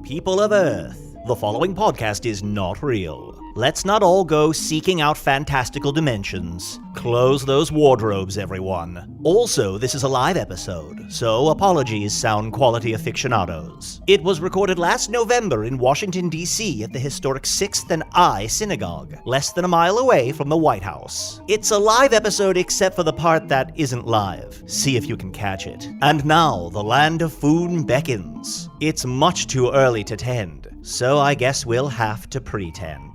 People of Earth, the following podcast is not real. Let's not all go seeking out fantastical dimensions. Close those wardrobes, everyone. Also, this is a live episode, so apologies, sound quality aficionados. It was recorded last November in Washington, D.C. at the historic 6th and I synagogue, less than a mile away from the White House. It's a live episode except for the part that isn't live. See if you can catch it. And now, the land of food beckons. It's much too early to tend, so I guess we'll have to pretend.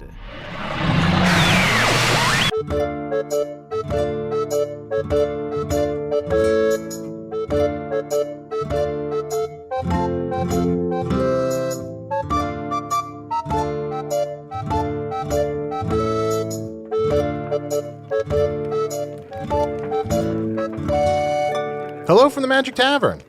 Hello from the Magic Tavern,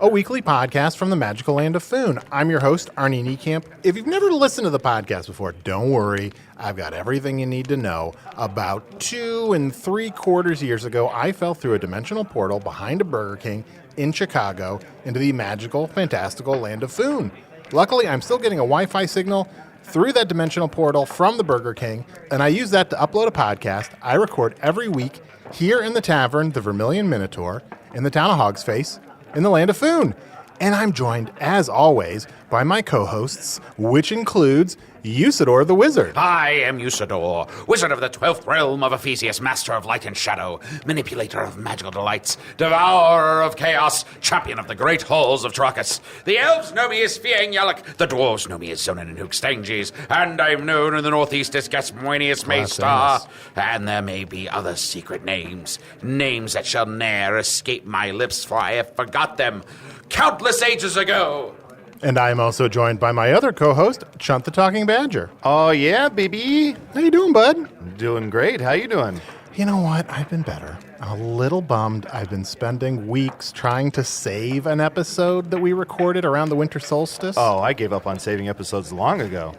a weekly podcast from the magical land of Foon. I'm your host, Arnie Niekamp. If you've never listened to the podcast before, don't worry. I've got everything you need to know. About 2 3/4 years ago, I fell through a dimensional portal behind a Burger King in Chicago into the magical, fantastical land of Foon. Luckily, I'm still getting a Wi-Fi signal through that dimensional portal from the Burger King, and I use that to upload a podcast I record every week here in the Tavern, the Vermilion Minotaur, in the town of Hogsface, in the land of Foon. And I'm joined, as always, by my co-hosts, which includes Usidore the Wizard. I am Usidore, wizard of the 12th realm of Ephesius, master of light and shadow, manipulator of magical delights, devourer of chaos, champion of the great halls of Trachis. The elves know me as Fiang Yalak, the dwarves know me as Zonin and Hookstanges, and I'm known in the northeast as Gasmoenius Maystar. And there may be other secret names, names that shall ne'er escape my lips, for I have forgot them countless ages ago. And I'm also joined by my other co-host, Chunt the Talking Badger. Oh, yeah, baby. How you doing, bud? Doing great. How you doing? You know what? I've been better. I'm a little bummed. I've been spending weeks trying to save an episode that we recorded around the winter solstice. Oh, I gave up on saving episodes long ago.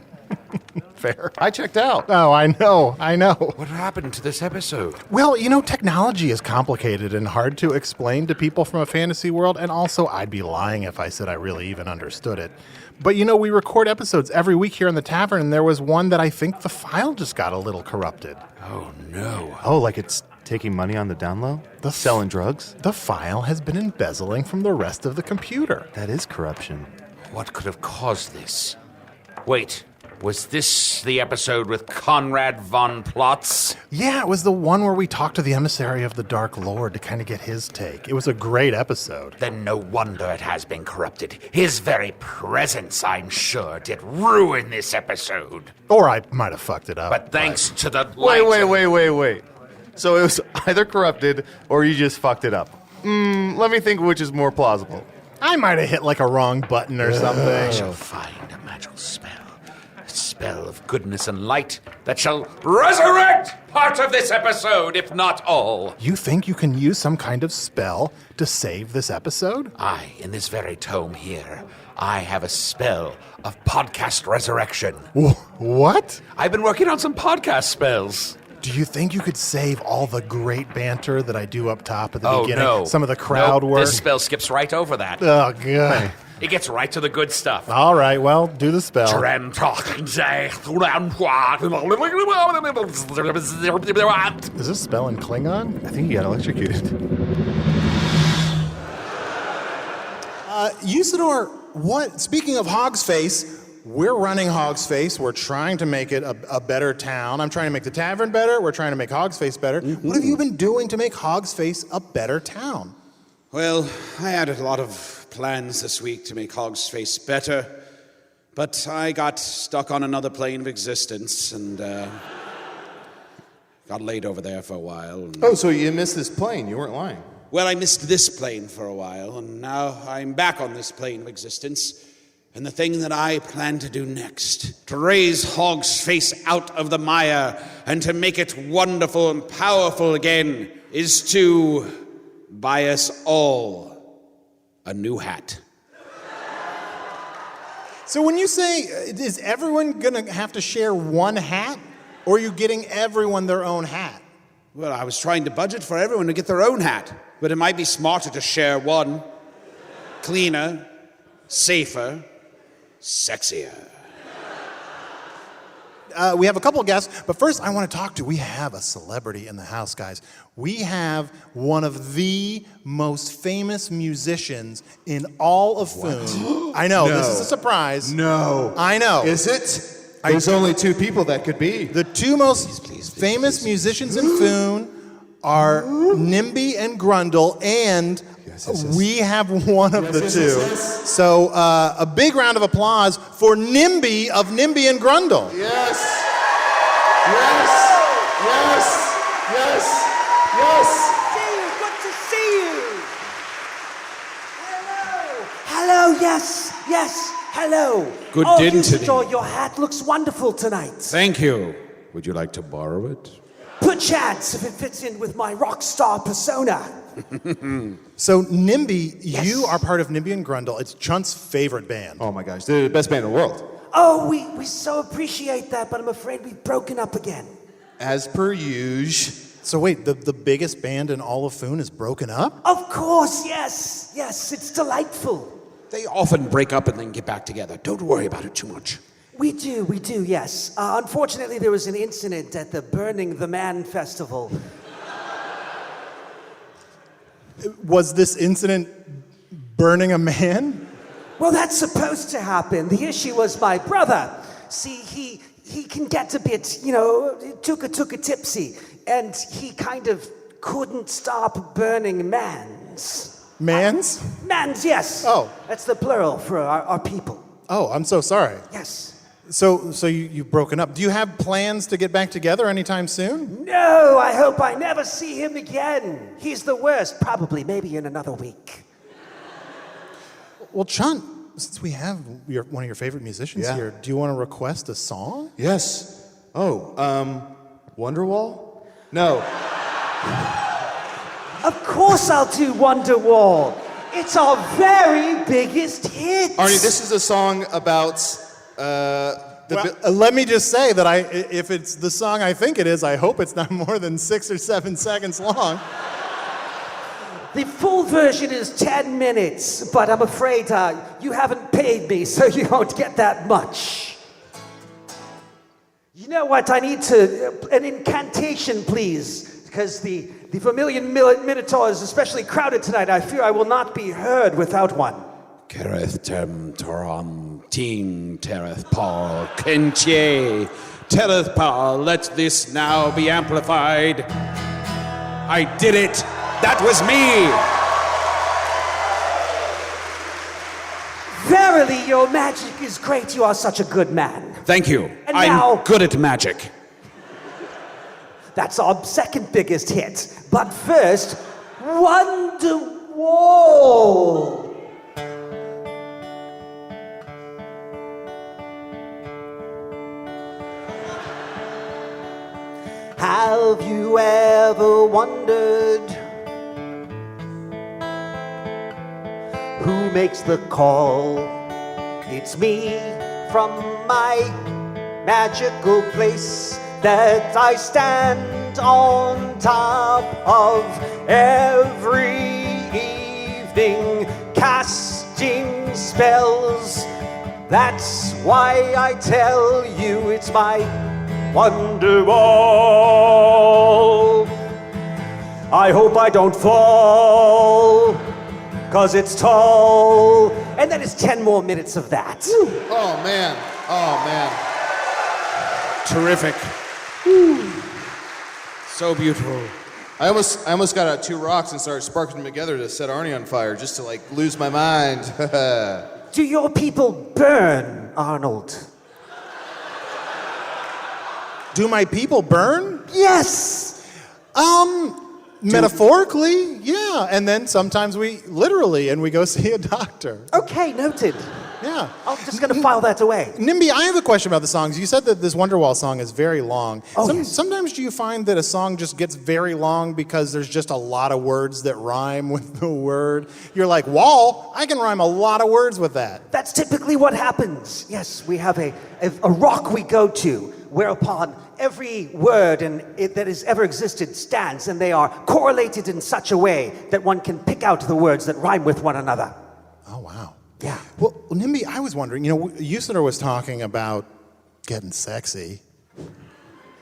Fair. I checked out. Oh, I know. What happened to this episode? Well, technology is complicated and hard to explain to people from a fantasy world, and also I'd be lying if I said I really even understood it. But, we record episodes every week here in the Tavern, and there was one that I think the file just got a little corrupted. Oh, no. Oh, like it's taking money on the down low? Selling drugs? The file has been embezzling from the rest of the computer. That is corruption. What could have caused this? Wait, was this the episode with Conrad von Plotz? Yeah, it was the one where we talked to the emissary of the Dark Lord to kind of get his take. It was a great episode. Then no wonder it has been corrupted. His very presence, I'm sure, did ruin this episode. Or I might have fucked it up. But thanks to the light... Wait. So it was either corrupted or you just fucked it up. Let me think which is more plausible. I might have hit like a wrong button or something. I shall find a magical spell. A spell of goodness and light that shall resurrect part of this episode, if not all. You think you can use some kind of spell to save this episode? In this very tome here, I have a spell of podcast resurrection. What? I've been working on some podcast spells. Do you think you could save all the great banter that I do up top at the beginning? No. Some of the crowd work? This spell skips right over that. Oh, God. It gets right to the good stuff. All right, well, do the spell. Is this spell in Klingon? I think you got electrocuted. Usidore, speaking of Hogsface, we're running Hogsface. We're trying to make it a better town. I'm trying to make the Tavern better. We're trying to make Hogsface better. Mm-hmm. What have you been doing to make Hogsface a better town? Well, I had a lot of plans this week to make Hogsface better, but I got stuck on another plane of existence and got laid over there for a while. Oh, so you missed this plane. You weren't lying. Well, I missed this plane for a while, and now I'm back on this plane of existence. And the thing that I plan to do next, to raise Hogsface out of the mire and to make it wonderful and powerful again, is to buy us all a new hat. So when you say, is everyone going to have to share one hat? Or are you getting everyone their own hat? Well, I was trying to budget for everyone to get their own hat, but it might be smarter to share one. Cleaner, safer, sexier. We have a couple of guests, but first I want to talk to, we have a celebrity in the house, guys. We have one of the most famous musicians in all of Foon. I know, this is a surprise. No. I know. Is it? There's only two people that could be. The two most famous musicians in Foon are nymbee and Grundle, and we have one of the two. So a big round of applause for nymbee of nymbee and Grundle. Yes. Yes. Yes. Yes. Yes. Good to see you. Hello, yes, hello. Good oh, din to Usidore, thee. your hat looks wonderful tonight. Thank you. Would you like to borrow it? Perchance, if it fits in with my rock star persona. So nymbee, you are part of nymbee and Grundle. It's Chunt's favorite band. Oh my gosh, they're the best band in the world. Oh, we so appreciate that, but I'm afraid we've broken up again. As per usual. So wait, the biggest band in all of Foon is broken up? Of course, yes, it's delightful. They often break up and then get back together. Don't worry about it too much. We do, yes. Unfortunately, there was an incident at the Burning the Man festival. Was this incident burning a man? Well, that's supposed to happen. The issue was my brother. See, he can get a bit, took a tipsy, and he kind of couldn't stop burning mans. Mans? Mans, yes. Oh. That's the plural for our people. Oh, I'm so sorry. Yes. So you've broken up. Do you have plans to get back together anytime soon? No, I hope I never see him again. He's the worst, probably, maybe in another week. Well, Chunt, since we have one of your favorite musicians here, do you want to request a song? Yes. Oh, Wonderwall? No. Of course I'll do Wonderwall. It's our very biggest hit. Arnie, this is a song about let me just say that if it's the song I think it is, I hope it's not more than 6 or 7 seconds long. The full version is 10 minutes, but I'm afraid you haven't paid me, so you won't get that much. You know what? I need an incantation, please, because the Vermilion Minotaur is especially crowded tonight. I fear I will not be heard without one. Kereth tem toram ting tereth paul kenche tereth paul. Let this now be amplified. I did it. That was me. Verily, your magic is great. You are such a good man. Thank you. And I'm now- good at magic. That's our second biggest hit. But first, Wonderwall. Have you ever wondered who makes the call? It's me from my magical place that I stand on top of every evening, casting spells. That's why I tell you it's my Wonderwall. I hope I don't fall, 'cause it's tall. And then it's 10 more minutes of that. Oh man. Terrific. So beautiful. I almost got out 2 rocks and started sparking them together to set Arnie on fire, just to lose my mind. Do your people burn, Arnold? Do my people burn? Yes! Metaphorically, yeah. And then sometimes we go see a doctor. Okay, noted. Yeah. I'm just gonna file that away. nymbee, I have a question about the songs. You said that this Wonderwall song is very long. Yes. Sometimes do you find that a song just gets very long because there's just a lot of words that rhyme with the word? You're like, wall, I can rhyme a lot of words with that. That's typically what happens. Yes, we have a rock we go to, whereupon every word that has ever existed stands, and they are correlated in such a way that one can pick out the words that rhyme with one another. Oh, wow. Yeah. Well, NYMBee, I was wondering, Usidore was talking about getting sexy.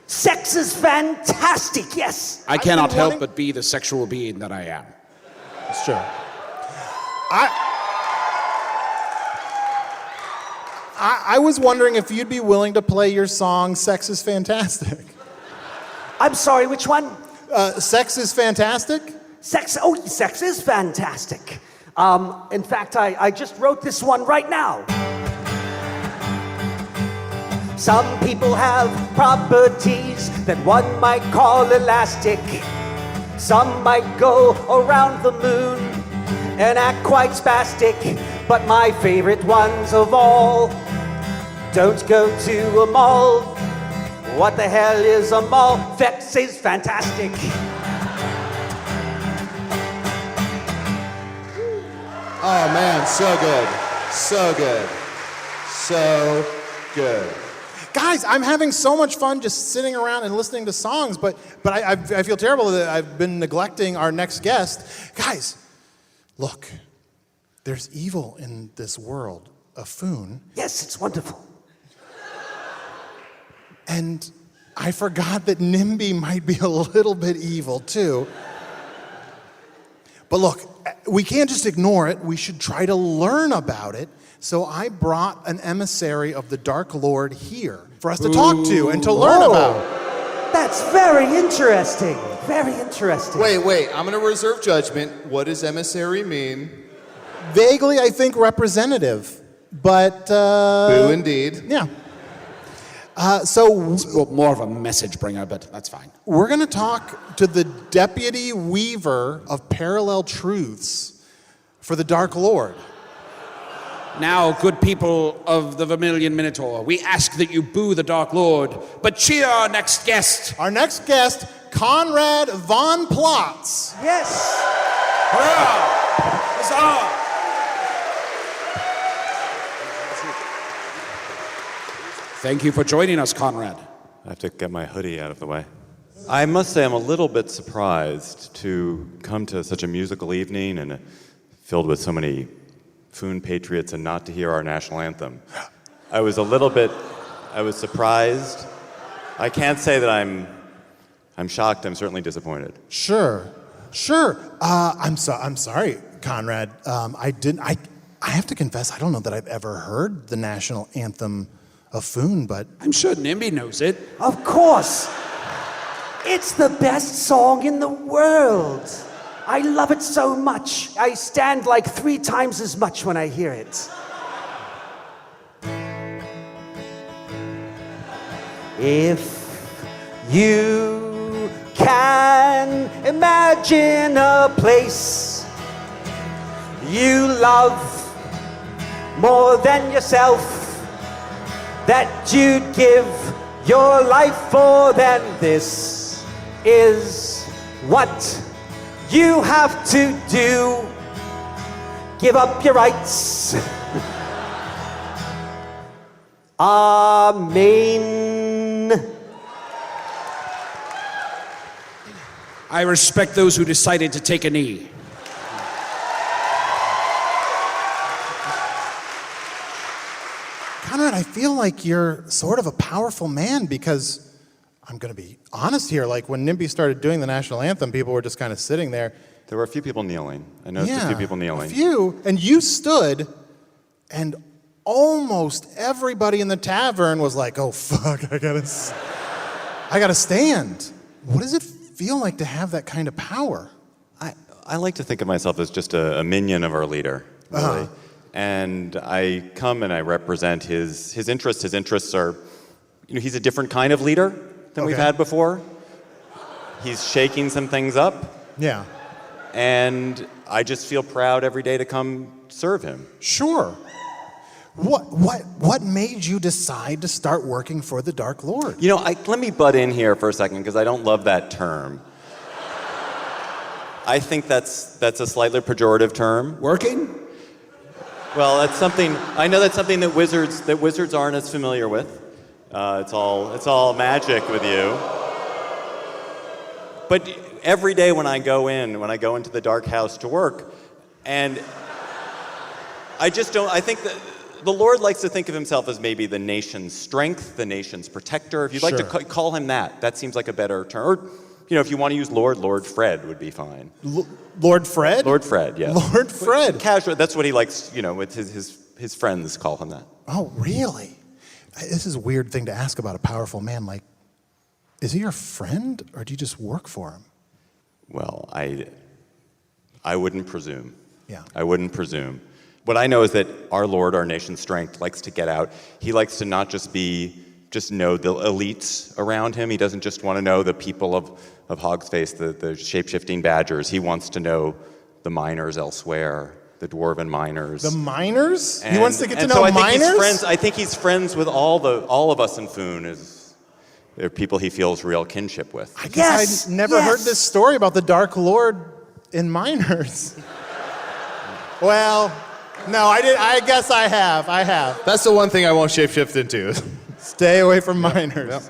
Sex is fantastic, yes. I cannot been help wanting- but be the sexual being that I am. That's true. I was wondering if you'd be willing to play your song "Sex is Fantastic." I'm sorry, which one? "Sex is Fantastic." Sex is fantastic. In fact, I just wrote this one right now. Some people have properties that one might call elastic. Some might go around the moon and act quite spastic. But my favorite ones of all don't go to a mall. What the hell is a mall? Sex is fantastic. Oh man, so good. So good. So good. Guys, I'm having so much fun just sitting around and listening to songs, but I feel terrible that I've been neglecting our next guest. Guys, look, there's evil in this world, a foon, Yes, it's wonderful. and I forgot that NYMBee might be a little bit evil too. But look, we can't just ignore it. We should try to learn about it. So I brought an emissary of the Dark Lord here for us to talk to and to learn about. That's very interesting. Very interesting. Wait, I'm gonna reserve judgment. What does emissary mean? Vaguely, I think representative, but Boo indeed. yeah. So Well, more of a message bringer, but that's fine. we're going to talk to the deputy weaver of parallel truths for the Dark Lord. Now, good people of the Vermilion Minotaur, we ask that you boo the Dark Lord, but cheer our next guest. Our next guest, Conrad von Plotz. Yes. Hurrah! Huzzah! Thank you for joining us, Conrad. I have to get my hoodie out of the way. I must say I'm a little bit surprised to come to such a musical evening and filled with so many Foon patriots and not to hear our national anthem. I was surprised. I can't say that I'm shocked. I'm certainly disappointed. Sure. I'm sorry, Conrad. I have to confess, I don't know that I've ever heard the national anthem of Foon, but I'm sure NYMBee knows it. Of course. It's the best song in the world. I love it so much. I stand like 3 times as much when I hear it. If you can imagine a place you love more than yourself, that you'd give your life for, then this is what you have to do. Give up your rights. Amen. I respect those who decided to take a knee. Conrad, I feel like you're sort of a powerful man because I'm going to be honest here. Like when NYMBee started doing the national anthem, people were just kind of sitting there. There were a few people kneeling. I noticed a few people kneeling. A few. And you stood, and almost everybody in the tavern was like, oh, fuck, I gotta stand. What does it feel like to have that kind of power? I like to think of myself as just a minion of our leader, really. Uh-huh. And I come and I represent his interests. His interests are, he's a different kind of leader than we've Okay. had before. He's shaking some things up. Yeah. And I just feel proud every day to come serve him. Sure. What made you decide to start working for the Dark Lord? Let me butt in here for a second because I don't love that term. I think that's a slightly pejorative term. Working? Well, that's something that wizards aren't as familiar with. It's all magic with you. But every day when I go into the dark house to work, and I just don't. I think that the Lord likes to think of himself as maybe the nation's strength, the nation's protector. If you'd like to call him that seems like a better term. Or, if you want to use Lord Fred would be fine. Lord Fred? Lord Fred, yes. Lord Fred. Casual. That's what he likes. With his friends call him that. Oh, really? This is a weird thing to ask about a powerful man. Like, is he your friend, or do you just work for him? Well, I wouldn't presume. Yeah. I wouldn't presume. What I know is that our Lord, our nation's strength, likes to get out. He likes to not just know the elites around him. He doesn't just want to know the people of Hog's Face, the shape-shifting badgers. He wants to know the miners elsewhere, the dwarven miners. The miners? He wants to get to know miners? I think he's friends with all of us in Foon. They're people he feels real kinship with. I guess I never heard this story about the Dark Lord in miners. Well, no, I did. I guess I have. That's the one thing I won't shapeshift into. Stay away from miners. Yep.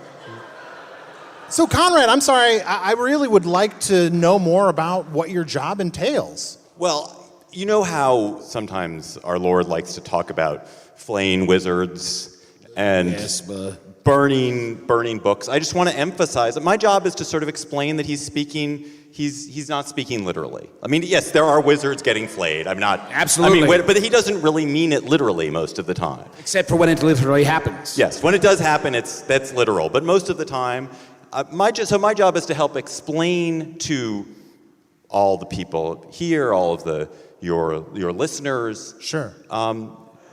So, Conrad, I'm sorry. I really would like to know more about what your job entails. Well, you know how sometimes our Lord likes to talk about flaying wizards and burning books. I just want to emphasize that my job is to sort of explain that he's not speaking literally. I mean, yes, there are wizards getting flayed. Absolutely. But he doesn't really mean it literally most of the time. Except for when it literally happens. Yes, when it does happen, that's literal. But most of the time, my job is to help explain to all the people here, all of your listeners,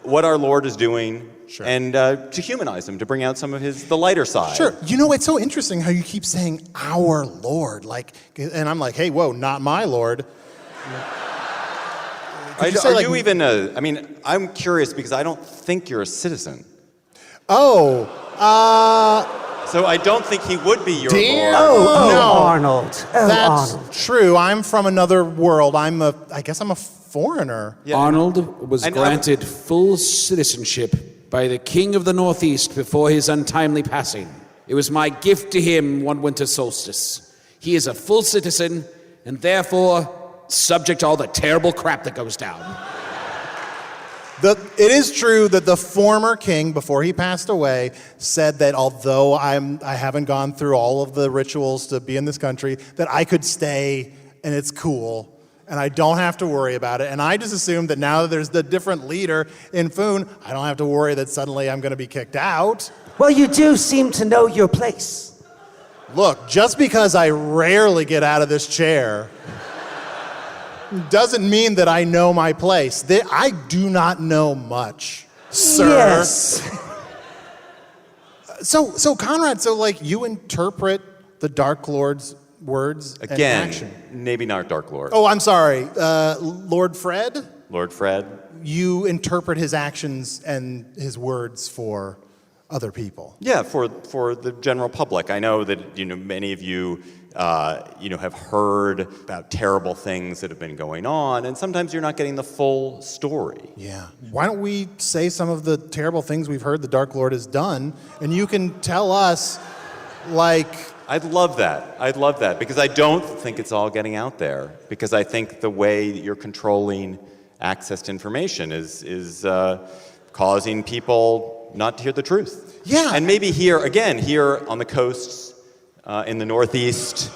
what our Lord is doing. Sure. And to humanize him, to bring out some of the lighter side. Sure. It's so interesting how you keep saying our Lord, and I'm like, hey, whoa, not my Lord. I'm curious because I don't think you're a citizen. Oh, So I don't think he would be your Lord. No. Arnold. That's Arnold. true. I'm from another world. I guess I'm a foreigner. Yeah. Arnold was granted full citizenship by the King of the Northeast before his untimely passing. It was my gift to him one winter solstice. He is a full citizen, and therefore subject to all the terrible crap that goes down. It is true that the former king, before he passed away, said that although I haven't gone through all of the rituals to be in this country, that I could stay and it's cool. And I don't have to worry about it. And I just assumed that now that there's the different leader in Foon, I don't have to worry that suddenly I'm going to be kicked out. Well, you do seem to know your place. Look, just because I rarely get out of this chair doesn't mean that I know my place. I do not know much, sir. Yes. So Conrad, you interpret the Dark Lord's words and action. Maybe not Dark Lord. Oh, I'm sorry. Lord Fred? Lord Fred. You interpret his actions and his words for other people. Yeah, for the general public. I know that many of you have heard about terrible things that have been going on, and sometimes you're not getting the full story. Yeah. Why don't we say some of the terrible things we've heard the Dark Lord has done, and you can tell us, I'd love that, because I don't think it's all getting out there, because I think the way that you're controlling access to information is causing people not to hear the truth. Yeah. And maybe here on the coasts, in the Northeast,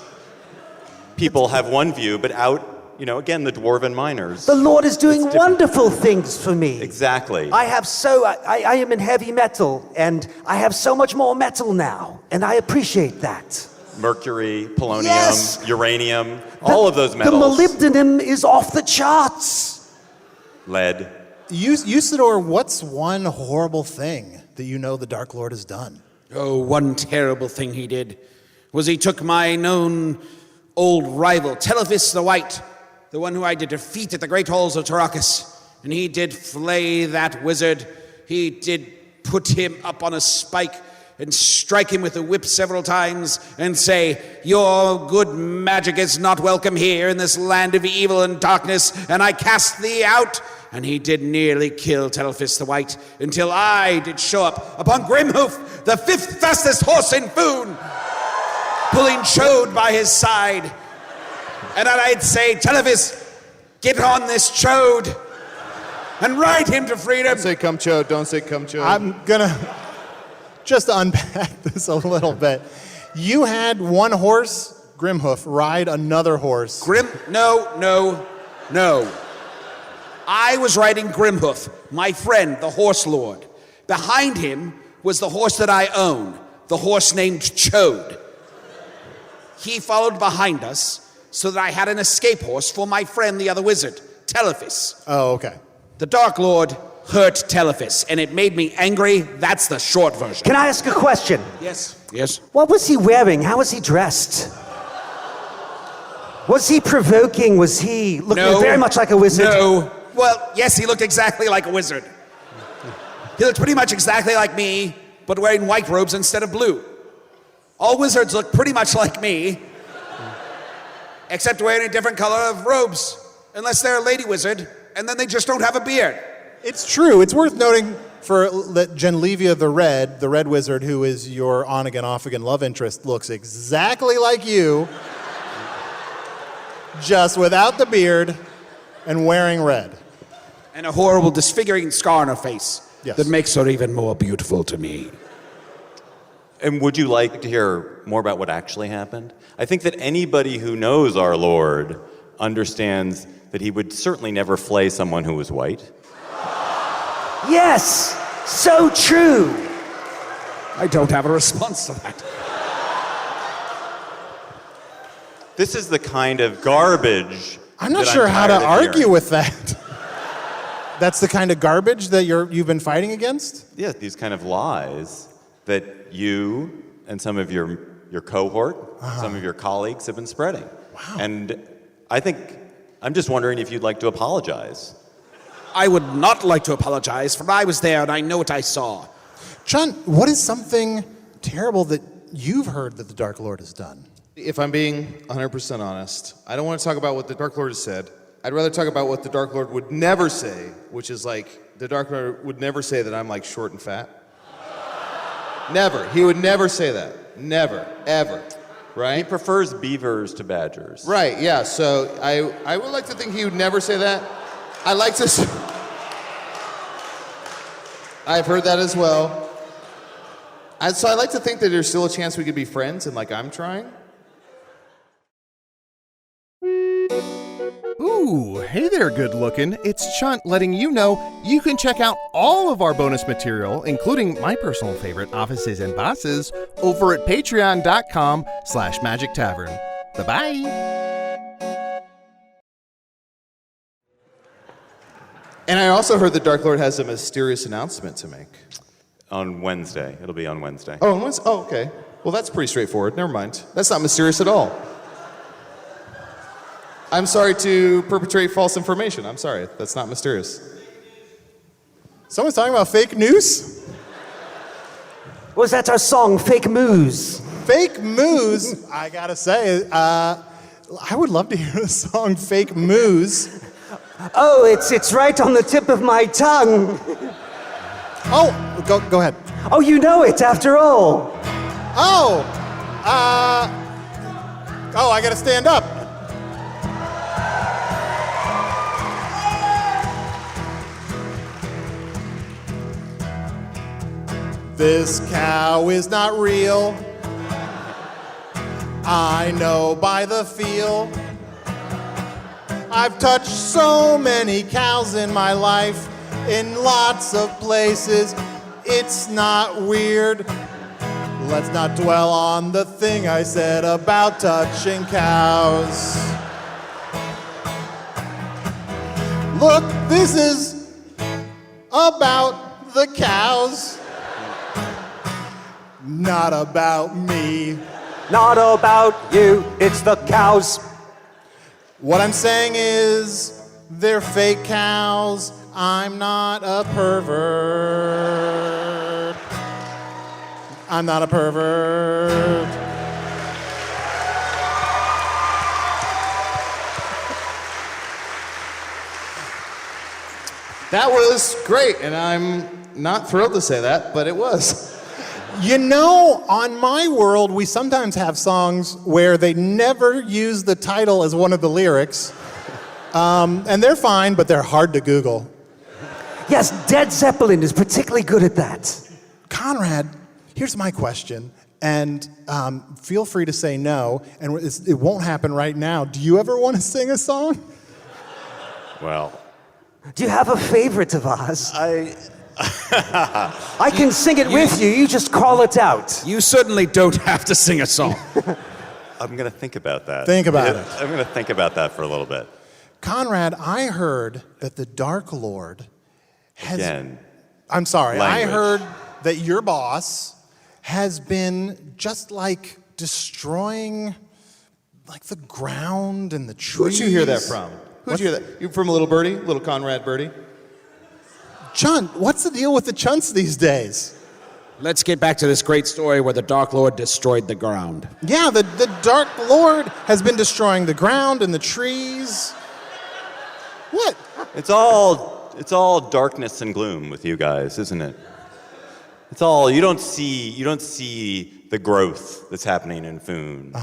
people have one view, but out, again, the dwarven miners. The Lord is doing wonderful things for me. Exactly. I am in heavy metal, and I have so much more metal now, and I appreciate that. Mercury, polonium, Yes. uranium, all of those metals. The molybdenum is off the charts. Lead. Usidore, what's one horrible thing that the Dark Lord has done? Oh, one terrible thing he did was he took my known old rival, Telephus the White, the one who I did defeat at the great halls of Tarakas, and he did flay that wizard. He did put him up on a spike and strike him with a whip several times and say, "Your good magic is not welcome here in this land of evil and darkness, and I cast thee out." And he did nearly kill Telephus the White until I did show up upon Grimhoof, the 5th fastest horse in Foon, pulling Chode by his side. And I'd say, "Telephus, get on this Chode." and ride him to freedom. Don't say come cho. Don't say come cho. I'm gonna just unpack this a little bit. You had one horse, Grimhoof, ride another horse. No. I was riding Grimhoof, my friend, the horse lord. Behind him was the horse that I own, the horse named Chode. He followed behind us so that I had an escape horse for my friend, the other wizard, Telephus. Oh, okay. The Dark Lord hurt Telephus, and it made me angry. That's the short version. Can I ask a question? Yes. What was he wearing? How was he dressed? Was he provoking? Was he looking very much like a wizard? No. Well, yes, he looked exactly like a wizard. He looked pretty much exactly like me, but wearing white robes instead of blue. All wizards look pretty much like me, except wearing a different color of robes, unless they're a lady wizard, and then they just don't have a beard. It's true. It's worth noting that Genlevia the Red Wizard, who is your on-again, off-again love interest, looks exactly like you, just without the beard and wearing red. And a horrible disfiguring scar on her face that makes her even more beautiful to me. And would you like to hear more about what actually happened? I think that anybody who knows our Lord understands that he would certainly never flay someone who was white. Yes, so true. I don't have a response to that. This is the kind of garbage. I'm not sure how to argue with that. That's the kind of garbage that you've been fighting against? Yeah, these kind of lies that you and some of your cohort, some of your colleagues have been spreading. Wow. And I'm just wondering if you'd like to apologize. I would not like to apologize, for I was there and I know what I saw. Chunt, what is something terrible that you've heard that the Dark Lord has done? If I'm being 100% honest, I don't want to talk about what the Dark Lord has said. I'd rather talk about what the Dark Lord would never say, which is like, the Dark Lord would never say that I'm like short and fat. Never. He would never say that. Never. Ever. Right? He prefers beavers to badgers. Right, yeah. So I would like to think he would never say that. I like to... I've heard that as well. So I like to think that there's still a chance we could be friends, and like I'm trying. Ooh, hey there, good looking. It's Chunt letting you know you can check out all of our bonus material, including my personal favorite, Offices and Bosses, over at patreon.com/Magic Tavern. Bye-bye. And I also heard the Dark Lord has a mysterious announcement to make. On Wednesday. It'll be on Wednesday. Oh, on Wednesday? Oh, okay. Well, that's pretty straightforward. Never mind. That's not mysterious at all. I'm sorry to perpetrate false information. I'm sorry. That's not mysterious. Someone's talking about fake news? Was that our song, Fake Moose? Fake Moose, I gotta say, I would love to hear the song Fake Moose. Oh, it's right on the tip of my tongue. Oh, go ahead. Oh, you know it after all. Oh, I gotta stand up. This cow is not real. I know by the feel. I've touched so many cows in my life, in lots of places. It's not weird. Let's not dwell on the thing I said about touching cows. Look, this is about the cows. Not about me. Not about you, it's the cows. What I'm saying is, they're fake cows. I'm not a pervert. I'm not a pervert. That was great, and I'm not thrilled to say that, but it was. You know, on my world, we sometimes have songs where they never use the title as one of the lyrics. And they're fine, but they're hard to Google. Yes, Dead Zeppelin is particularly good at that. Conrad, here's my question, and feel free to say no, and it won't happen right now. Do you ever want to sing a song? Well, Do you have a favorite of ours? I can sing it with you. You just call it out. You certainly don't have to sing a song. I'm going to think about that. Think about it. I'm going to think about that for a little bit. Conrad, I heard that the Dark Lord has... Again. I'm sorry. Language. I heard that your boss has been just like destroying like the ground and the trees. Who'd you hear that from? Who'd you hear that? You from a little birdie? Little Conrad birdie? Chunt, what's the deal with the Chunts these days? Let's get back to this great story where the Dark Lord destroyed the ground. Yeah, the Dark Lord has been destroying the ground and the trees. What? It's all darkness and gloom with you guys, isn't it? It's all you don't see the growth that's happening in Foon.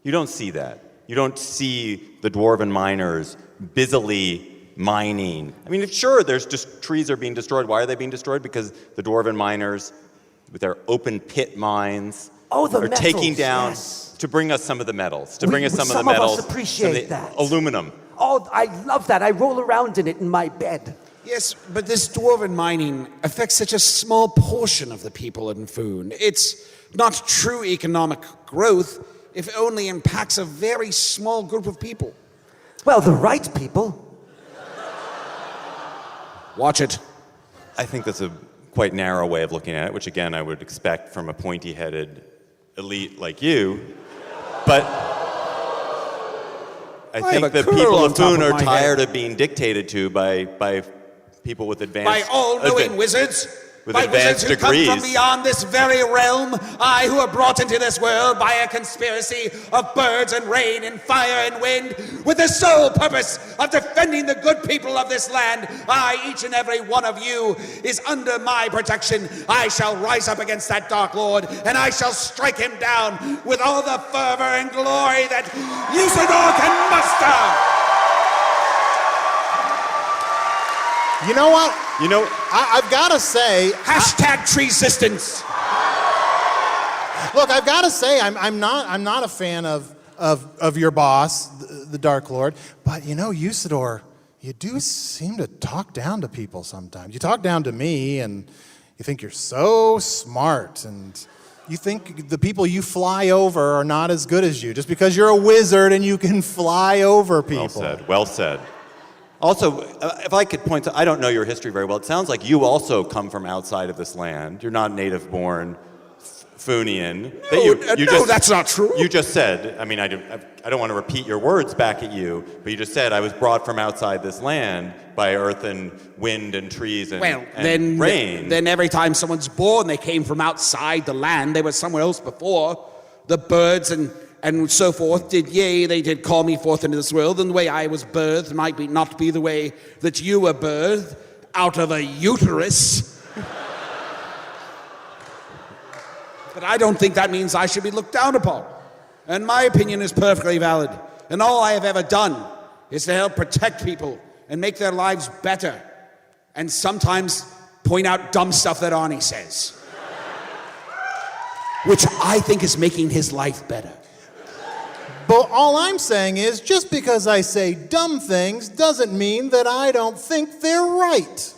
You don't see that. You don't see the dwarven miners busily mining. I mean, sure, there's just trees are being destroyed. Why are they being destroyed? Because the dwarven miners, with their open pit mines, Oh, the are metals, taking down yes. to bring us some of the metals. To We- bring us some of the some of us metals. appreciate some of the that. Aluminum. Oh, I love that. I roll around in it in my bed. Yes, but this dwarven mining affects such a small portion of the people in Foon. It's not true economic growth if it only impacts a very small group of people. Well, the right people. Watch it. I think that's a quite narrow way of looking at it, which again I would expect from a pointy-headed elite like you. But I have think a the curl people on of top Foon of are my tired head. of being dictated to by people with advanced By all-knowing wizards, with by wizards advanced who come from degrees. beyond this very realm, I who are brought into this world by a conspiracy of birds and rain and fire and wind, with the sole purpose of defending the good people of this land. Each and every one of you is under my protection. I shall rise up against that Dark Lord, and I shall strike him down with all the fervor and glory that Usidore can muster. You know what? You know, I've got to say, Hashtag treesistence. look, I've got to say, I'm not a fan of your boss, the Dark Lord, but you know, Usidore, you do seem to talk down to people sometimes. You talk down to me, and you think you're so smart, and you think the people you fly over are not as good as you, just because you're a wizard and you can fly over people. well said. Well said. Also, if I could point to, I don't know your history very well. It sounds like you also come from outside of this land. You're not native-born Foonian. No, that's not true. You just said, I mean, I don't want to repeat your words back at you, but you just said, I was brought from outside this land by earth and wind and trees and, and rain. Then every time someone's born, they came from outside the land. They were somewhere else before. The birds and so forth they did call me forth into this world, and the way I was birthed might not be the way that you were birthed, out of a uterus. But I don't think that means I should be looked down upon. And my opinion is perfectly valid. And all I have ever done is to help protect people and make their lives better. And sometimes point out dumb stuff that Arnie says. Which I think is making his life better. But all I'm saying is, just because I say dumb things doesn't mean that I don't think they're right.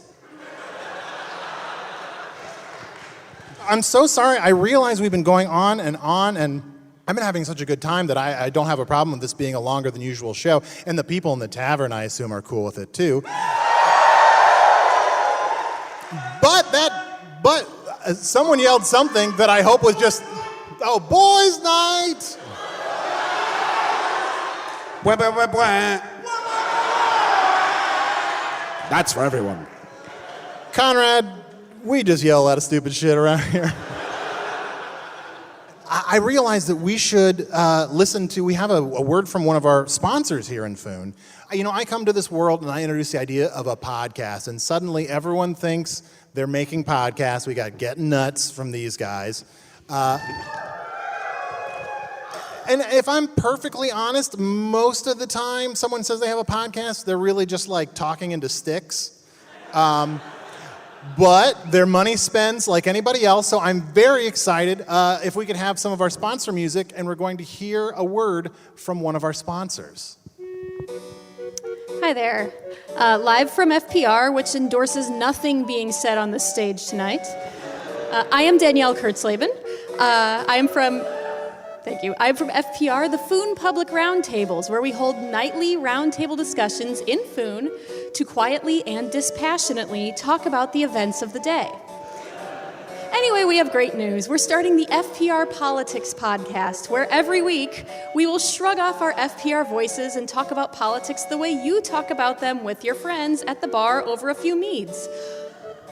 I'm so sorry. I realize we've been going on, and I've been having such a good time that I don't have a problem with this being a longer than usual show. And the people in the tavern, I assume, are cool with it too. But someone yelled something that I hope was just, oh, boys' night. That's for everyone. Conrad, we just yell a lot of stupid shit around here. I realize that we should listen to, we have a word from one of our sponsors here in Foon. You know, I come to this world and I introduce the idea of a podcast, and suddenly everyone thinks they're making podcasts. We got Getting Nuts from these guys. And if I'm perfectly honest, most of the time someone says they have a podcast, they're really just like talking into sticks. But their money spends like anybody else, so I'm very excited if we could have some of our sponsor music, and we're going to hear a word from one of our sponsors. Hi there. Live from FPR, which endorses nothing being said on the stage tonight. I am Danielle Kurtzleben. I am from FPR, the Foon Public Roundtables, where we hold nightly roundtable discussions in Foon to quietly and dispassionately talk about the events of the day. Anyway, we have great news. We're starting the FPR Politics podcast, where every week we will shrug off our FPR voices and talk about politics the way you talk about them with your friends at the bar over a few meads.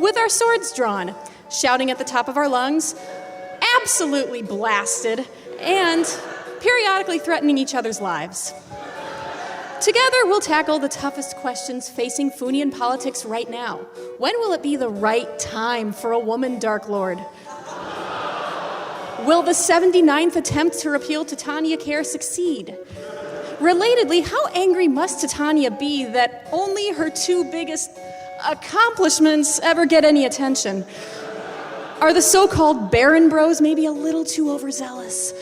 With our swords drawn, shouting at the top of our lungs, absolutely blasted, and periodically threatening each other's lives. Together, we'll tackle the toughest questions facing Foonian politics right now. When will it be the right time for a woman Dark Lord? Will the 79th attempt to repeal Titania Care succeed? Relatedly, how angry must Titania be that only her two biggest accomplishments ever get any attention? Are the so-called Baron Bros maybe a little too overzealous?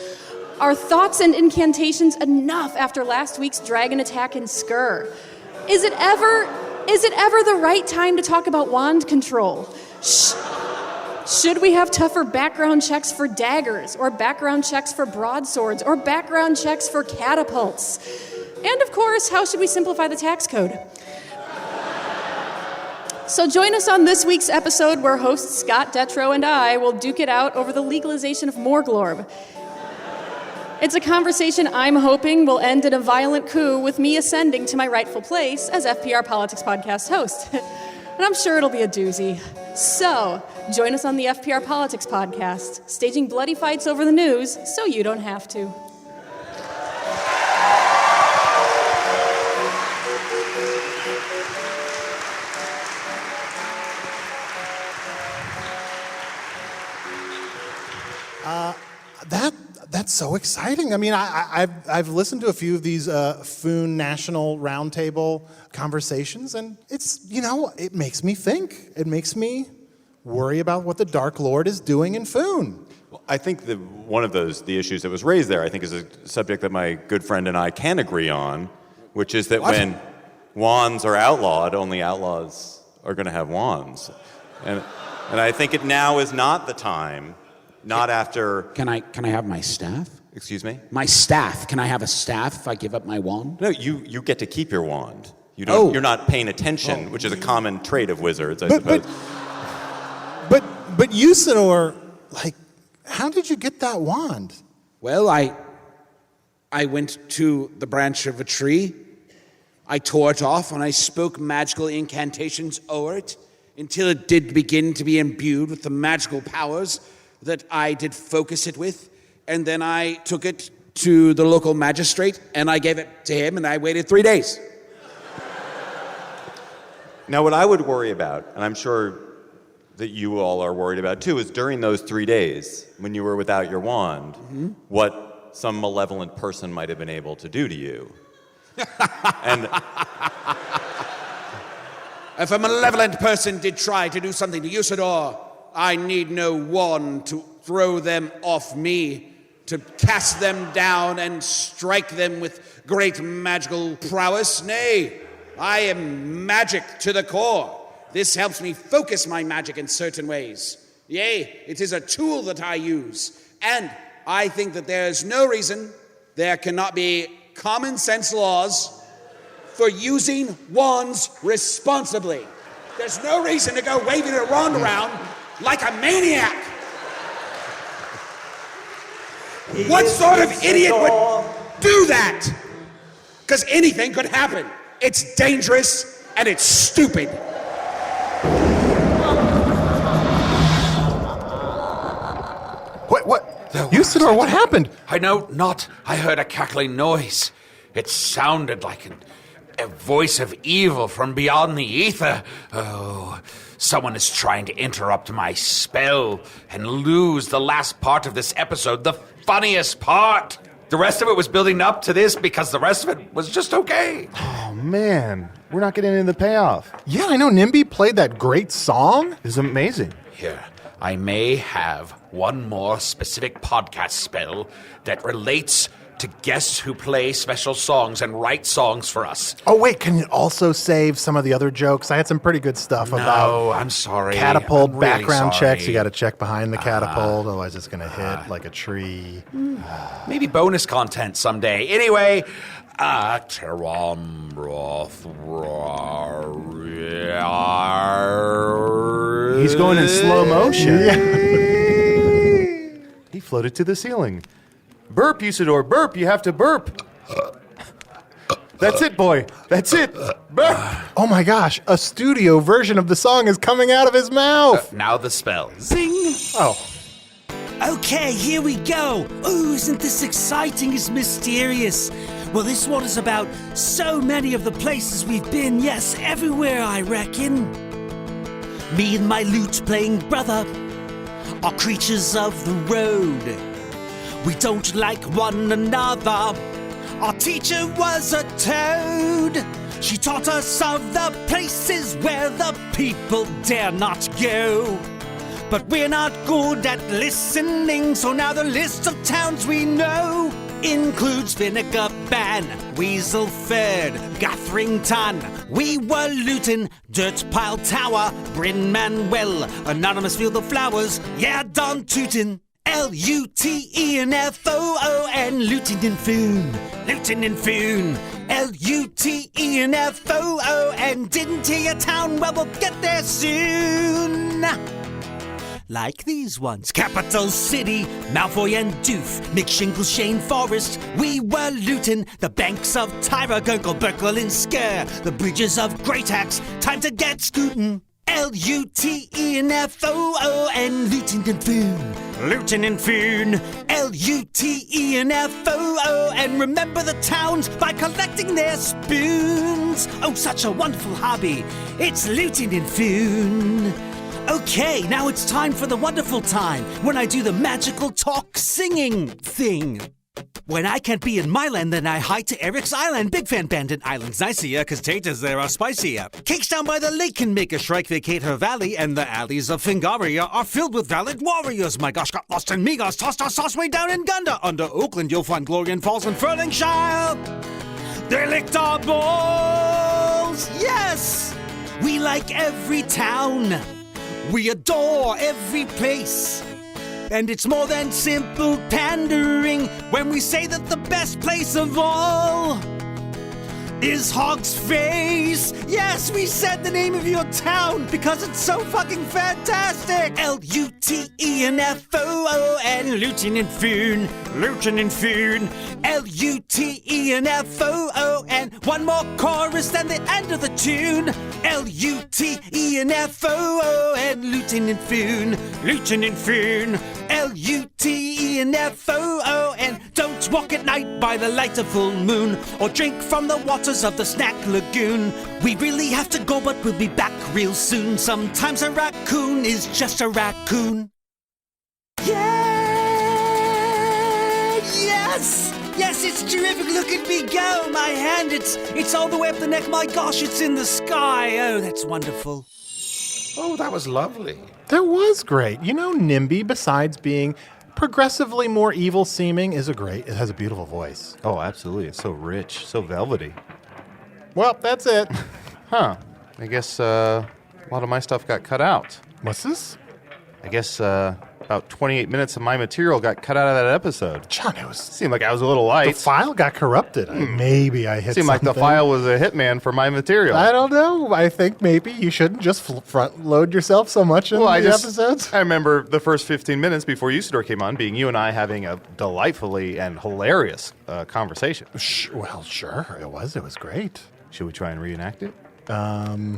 Are thoughts and incantations enough after last week's dragon attack in Skur? Is it ever the right time to talk about wand control? Should we have tougher background checks for daggers, or background checks for broadswords, or background checks for catapults? And of course, how should we simplify the tax code? So join us on this week's episode where hosts Scott Detro and I will duke it out over the legalization of Morglorb. It's a conversation I'm hoping will end in a violent coup with me ascending to my rightful place as FPR Politics Podcast host. And I'm sure it'll be a doozy. So, join us on the FPR Politics Podcast, staging bloody fights over the news so you don't have to. That's so exciting. I mean, I've listened to a few of these Foon National Roundtable conversations, and it's, it makes me think. It makes me worry about what the Dark Lord is doing in Foon. Well, I think that one of the issues that was raised there, I think, is a subject that my good friend and I can agree on, which is that when wands are outlawed, only outlaws are going to have wands. And I think it now is not the time. Not after... Can I have my staff? Excuse me? My staff. Can I have a staff if I give up my wand? No, you get to keep your wand. You don't. You're not paying attention, which is a common trait of wizards, I suppose. But Usidore, how did you get that wand? Well, I went to the branch of a tree. I tore it off, and I spoke magical incantations over it until it did begin to be imbued with the magical powers that I did focus it with, and then I took it to the local magistrate, and I gave it to him, and I waited 3 days. Now, what I would worry about, and I'm sure that you all are worried about too, is during those 3 days, when you were without your wand, what some malevolent person might have been able to do to you. And if a malevolent person did try to do something to Usidore, I need no wand to throw them off me, to cast them down and strike them with great magical prowess. Nay, I am magic to the core. This helps me focus my magic in certain ways. Yea, it is a tool that I use. And I think that there is no reason there cannot be common sense laws for using wands responsibly. There's no reason to go waving a wand around like a maniac. What sort of idiot would do that? Because anything could happen. It's dangerous and it's stupid. What? Usidore, what happened? I know not. I heard a cackling noise. It sounded like a voice of evil from beyond the ether. Oh, someone is trying to interrupt my spell and lose the last part of this episode, the funniest part. The rest of it was building up to this because the rest of it was just okay. Oh, man. We're not getting into the payoff. Yeah, I know. NYMBee played that great song. It was amazing. Here, I may have one more specific podcast spell that relates to guests who play special songs and write songs for us. Oh, wait, can you also save some of the other jokes? I had some pretty good stuff about... No, I'm sorry. Catapult I'm really background sorry. checks. You got to check behind the catapult, otherwise it's going to hit like a tree. Maybe bonus content someday. Anyway, He's going in slow motion. He floated to the ceiling. Burp, Usidore, burp. You have to burp. That's it, boy. That's it. Burp. Oh my gosh, a studio version of the song is coming out of his mouth. Now the spell. Zing! Oh. Okay, here we go. Ooh, isn't this exciting? It's mysterious. Well, this one is about so many of the places we've been. Yes, everywhere, I reckon. Me and my lute-playing brother are creatures of the road. We don't like one another. Our teacher was a toad. She taught us of the places where the people dare not go. But we're not good at listening, so now the list of towns we know includes Vinegar Ban, Weaselford, Guthrington, We Were Luton, Dirt Pile Tower, Bryn Manuel, Anonymous Field of Flowers, yeah, Don Tootin, Lutenfon, Luton and Foon, Luton and Foon, Lutenfon, didn't hear your town, well, we'll get there soon. Like these ones: Capital City, Malfoy and Doof, McShingleshane Forest, We Were Luton, the banks of Tyra, Gungle, Berkel and Sker, the bridges of Greataxe, time to get scootin'. Lutenfon, Luton and Foon, Luton and Foon, Lutenfon, and remember the towns by collecting their spoons. Oh, such a wonderful hobby, it's Luton and Foon. Okay, now it's time for the wonderful time when I do the magical talk singing thing. When I can't be in my land, then I hike to Eric's Island. Big fan Bandit Island's nicer, cause taters there are spicier. Cakes down by the lake can make a shrike vacate her valley, and the alleys of Fingaria are filled with valiant warriors. My gosh, got lost in Migos, tossed our sauce way down in Gunda. Under Oakland, you'll find Glorian Falls and Furlingshire. They licked our balls, yes! We like every town. We adore every place. And it's more than simple pandering when we say that the best place of all is Hog's Face. Yes, we said the name of your town because it's so fucking fantastic. Lutenfon, Luton and Foon, Luton and Foon, Lutenfon, and one more chorus than the end of the tune. Lutenfon, Luton and Foon, Luton and Foon, Lutenfon, and don't walk at night by the light of full moon or drink from the waters of the Snack Lagoon. We really have to go, but we'll be back real soon. Sometimes a raccoon is just a raccoon. Yeah! Yes! Yes, it's terrific. Look at me go. My hand, it's all the way up the neck. My gosh, it's in the sky. Oh, that's wonderful. Oh, that was lovely. That was great. You know, NYMBee, besides being progressively more evil seeming, it has a beautiful voice. Oh, absolutely. It's so rich, so velvety. Well, that's it. Huh. I guess a lot of my stuff got cut out. What's this? I guess about 28 minutes of my material got cut out of that episode. John, seemed like I was a little light. The file got corrupted. Maybe I hit Seemed something. like the file was a hitman for my material. I don't know. I think maybe you shouldn't just front load yourself so much in episodes. I remember the first 15 minutes before Usidore came on being you and I having a delightfully and hilarious conversation. Well, sure. It was great. Should we try and reenact it? All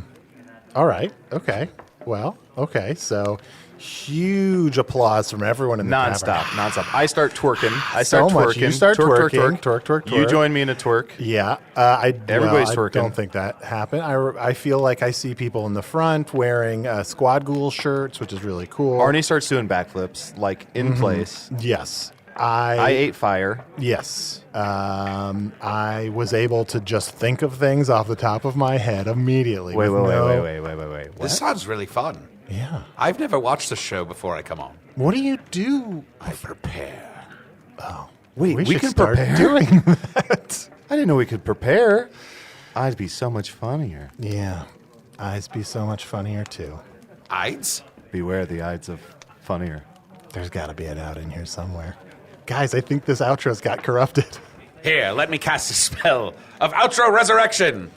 right. Okay. Well, okay. So huge applause from everyone in the nonstop. I start twerking. You start twerking. Twerk. You join me in a twerk. Yeah. Everybody's twerking. I don't think that happened. I feel like I see people in the front wearing Squad Ghoul shirts, which is really cool. Arnie starts doing backflips, like in place. Yes. I ate fire. Yes. I was able to just think of things off the top of my head immediately. Wait. What? This sounds really fun. Yeah. I've never watched the show before I come on. What do you do? I prepare. Oh. Wait, we should can start prepare? doing that. I didn't know we could prepare. I'd be so much funnier. Yeah. Eyes be so much funnier, too. Ides? Beware the Ides of funnier. There's got to be an out in here somewhere. Guys, I think this outro's got corrupted. Here, let me cast a spell of outro resurrection.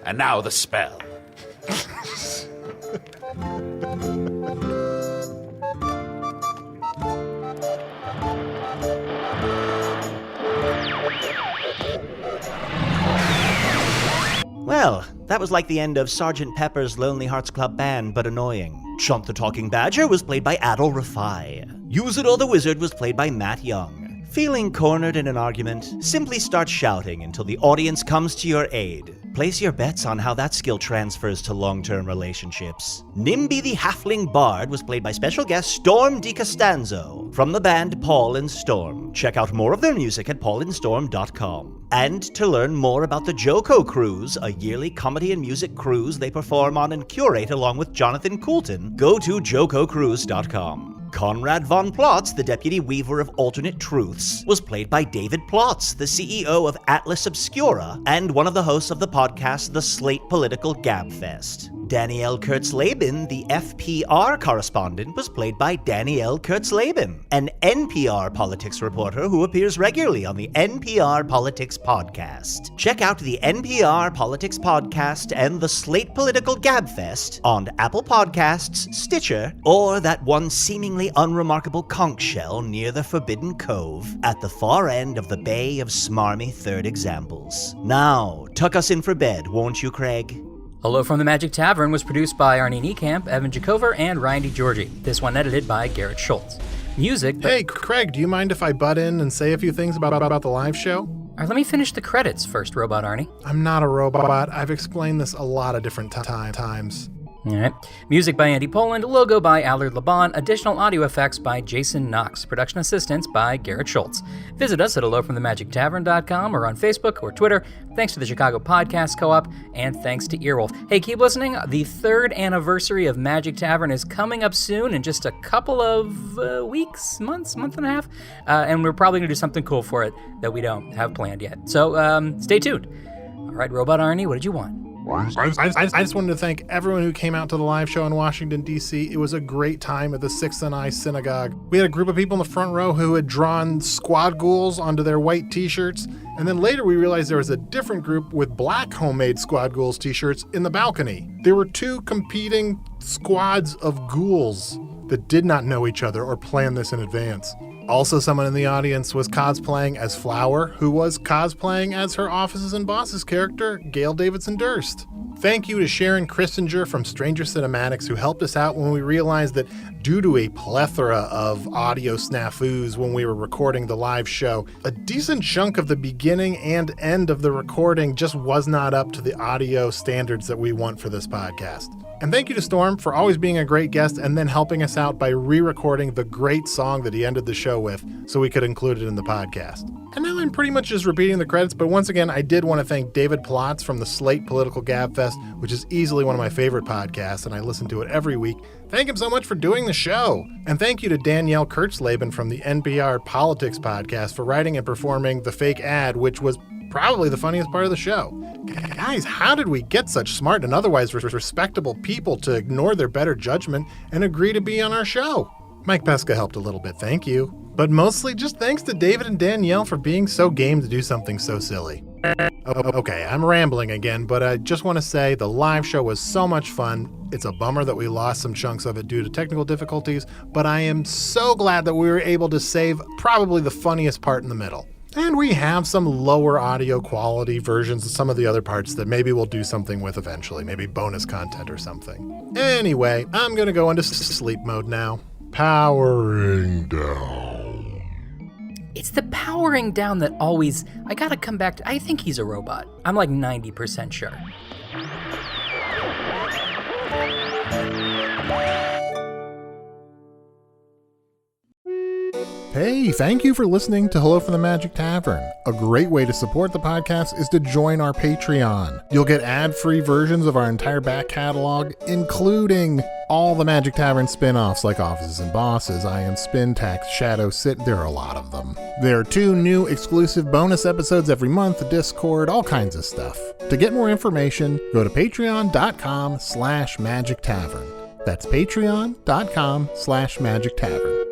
And now the spell. Well, that was like the end of Sgt. Pepper's Lonely Hearts Club Band, but annoying. Chunt the Talking Badger was played by Adal Rifai. Usidore the Wizard was played by Matt Young. Feeling cornered in an argument? Simply start shouting until the audience comes to your aid. Place your bets on how that skill transfers to long-term relationships. nymbee the Halfling Bard was played by special guest Storm DiCostanzo from the band Paul and Storm. Check out more of their music at paulandstorm.com. And to learn more about the Joko Cruise, a yearly comedy and music cruise they perform on and curate along with Jonathan Coulton, go to jokocruise.com. Conrad von Plotz, the deputy weaver of alternate truths, was played by David Plotz, the CEO of Atlas Obscura and one of the hosts of the podcast The Slate Political Gabfest. Danielle Kurtzleben, the FPR correspondent, was played by Danielle Kurtzleben, an NPR politics reporter who appears regularly on the NPR Politics Podcast. Check out the NPR Politics Podcast and the Slate Political Gabfest on Apple Podcasts, Stitcher, or that one seemingly unremarkable conch shell near the Forbidden Cove at the far end of the Bay of Smarmy Third Examples. Now, tuck us in for bed, won't you, Craig? Hello from the Magic Tavern was produced by Arnie Niekamp, Evan Jacover, and Ryan DiGiorgi. This one edited by Garrett Schultz. Music... Hey, Craig, do you mind if I butt in and say a few things about the live show? Let me finish the credits first, Robot Arnie. I'm not a robot. I've explained this a lot of different times. All right. Music by Andy Poland, logo by Allard Laban, additional audio effects by Jason Knox, production assistance by Garrett Schultz. Visit us at hellofromthemagictavern.com or on Facebook or Twitter. Thanks to the Chicago Podcast Co-op, and thanks to Earwolf. Hey, keep listening. The 3rd anniversary of Magic Tavern is coming up soon in just a couple of weeks, month and a half, and we're probably going to do something cool for it that we don't have planned yet. So stay tuned. All right, Robot Arnie, what did you want? I just wanted to thank everyone who came out to the live show in Washington, D.C. It was a great time at the 6th and I Synagogue. We had a group of people in the front row who had drawn squad ghouls onto their white t-shirts, and then later we realized there was a different group with black homemade squad ghouls t-shirts in the balcony. There were 2 competing squads of ghouls that did not know each other or plan this in advance. Also, someone in the audience was cosplaying as Flower, who was cosplaying as her Offices and Bosses character, Gail Davidson Durst. Thank you to Sharon Christinger from Stranger Cinematics, who helped us out when we realized that due to a plethora of audio snafus when we were recording the live show, a decent chunk of the beginning and end of the recording just was not up to the audio standards that we want for this podcast. And thank you to Storm for always being a great guest and then helping us out by re-recording the great song that he ended the show with so we could include it in the podcast. And now I'm pretty much just repeating the credits, but once again, I did want to thank David Plotz from the Slate Political Gabfest, which is easily one of my favorite podcasts, and I listen to it every week. Thank him so much for doing the show. And thank you to Danielle Kurtzleben from the NPR Politics Podcast for writing and performing the fake ad, which was probably the funniest part of the show. Guys, how did we get such smart and otherwise respectable people to ignore their better judgment and agree to be on our show? Mike Pesca helped a little bit, thank you. But mostly just thanks to David and Danielle for being so game to do something so silly. Okay, I'm rambling again, but I just want to say the live show was so much fun. It's a bummer that we lost some chunks of it due to technical difficulties, but I am so glad that we were able to save probably the funniest part in the middle. And we have some lower audio quality versions of some of the other parts that maybe we'll do something with eventually, maybe bonus content or something. Anyway, I'm going to go into sleep mode now. Powering down. It's the powering down that always, I gotta come back to, I think he's a robot. I'm like 90% sure. Hey, thank you for listening to Hello from the Magic Tavern. A great way to support the podcast is to join our Patreon. You'll get ad-free versions of our entire back catalog, including all the Magic Tavern spin-offs like Offices and Bosses, I Am Spin Tax, Shadow Sit. There are a lot of them. There are 2 new exclusive bonus episodes every month, Discord, all kinds of stuff. To get more information, go to patreon.com/Magic Tavern. That's patreon.com/Magic Tavern.